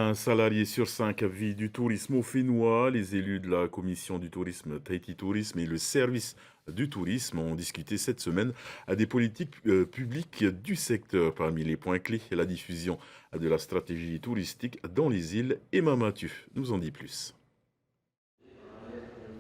Un salarié sur cinq vit du tourisme au Fénois. Les élus de la commission du tourisme Tahiti Tourisme et le service du tourisme ont discuté cette semaine à des politiques publiques du secteur. Parmi les points clés, la diffusion de la stratégie touristique dans les îles. Emma Mathieu nous en dit plus.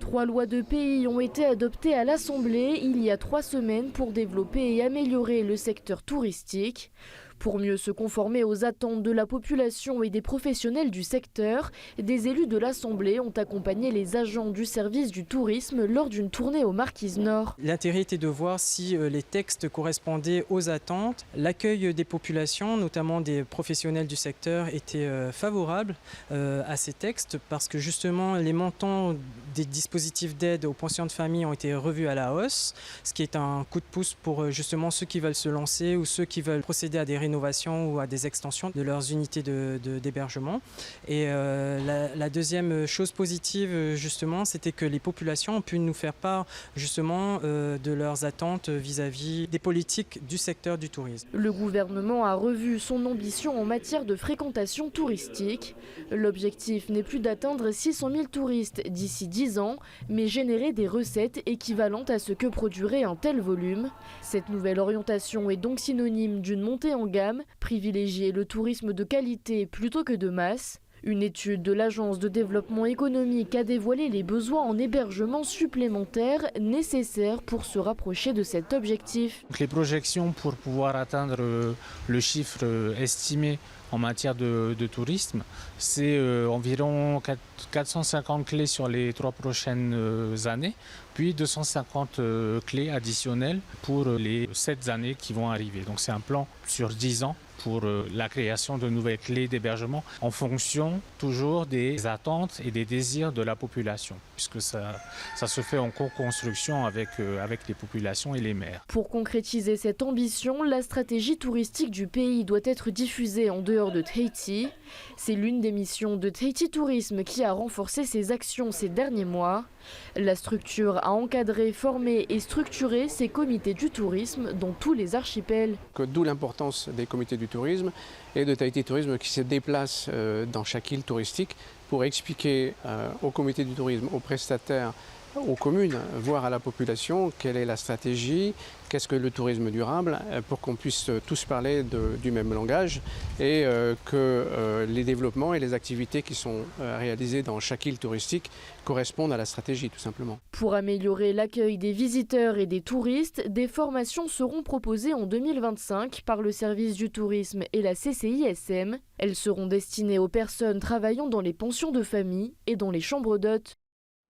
3 lois de pays ont été adoptées à l'Assemblée il y a 3 semaines pour développer et améliorer le secteur touristique. Pour mieux se conformer aux attentes de la population et des professionnels du secteur, des élus de l'Assemblée ont accompagné les agents du service du tourisme lors d'une tournée aux Marquises Nord. L'intérêt était de voir si les textes correspondaient aux attentes. L'accueil des populations, notamment des professionnels du secteur, était favorable à ces textes parce que justement les montants des dispositifs d'aide aux pensions de famille ont été revus à la hausse, ce qui est un coup de pouce pour justement ceux qui veulent se lancer ou ceux qui veulent procéder à des rénovations ou à des extensions de leurs unités d'hébergement. Et la deuxième chose positive justement, c'était que les populations ont pu nous faire part justement de leurs attentes vis-à-vis des politiques du secteur du tourisme. Le gouvernement a revu son ambition en matière de fréquentation touristique. L'objectif n'est plus d'atteindre 600 000 touristes d'ici 10 ans, mais générer des recettes équivalentes à ce que produirait un tel volume. Cette nouvelle orientation est donc synonyme d'une montée en gamme, privilégier le tourisme de qualité plutôt que de masse. Une étude de l'Agence de développement économique a dévoilé les besoins en hébergement supplémentaires nécessaires pour se rapprocher de cet objectif. Les projections pour pouvoir atteindre le chiffre estimé en matière de tourisme, c'est environ 450 clés sur les 3 prochaines années, puis 250 clés additionnelles pour les 7 années qui vont arriver. Donc c'est un plan sur 10 ans pour la création de nouvelles clés d'hébergement en fonction toujours des attentes et des désirs de la population, puisque ça se fait en co-construction avec les populations et les maires. Pour concrétiser cette ambition, la stratégie touristique du pays doit être diffusée en dehors de Tahiti. C'est l'une des missions de Tahiti Tourisme qui a renforcé ses actions ces derniers mois. La structure a encadré, formé et structuré ses comités du tourisme dans tous les archipels. D'où l'importance des comités du tourisme et de Tahiti Tourisme qui se déplace dans chaque île touristique pour expliquer aux comités du tourisme, aux prestataires, aux communes, voire à la population, quelle est la stratégie, qu'est-ce que le tourisme durable, pour qu'on puisse tous parler du même langage et que les développements et les activités qui sont réalisées dans chaque île touristique correspondent à la stratégie, tout simplement. Pour améliorer l'accueil des visiteurs et des touristes, des formations seront proposées en 2025 par le service du tourisme et la CCISM. Elles seront destinées aux personnes travaillant dans les pensions de famille et dans les chambres d'hôtes.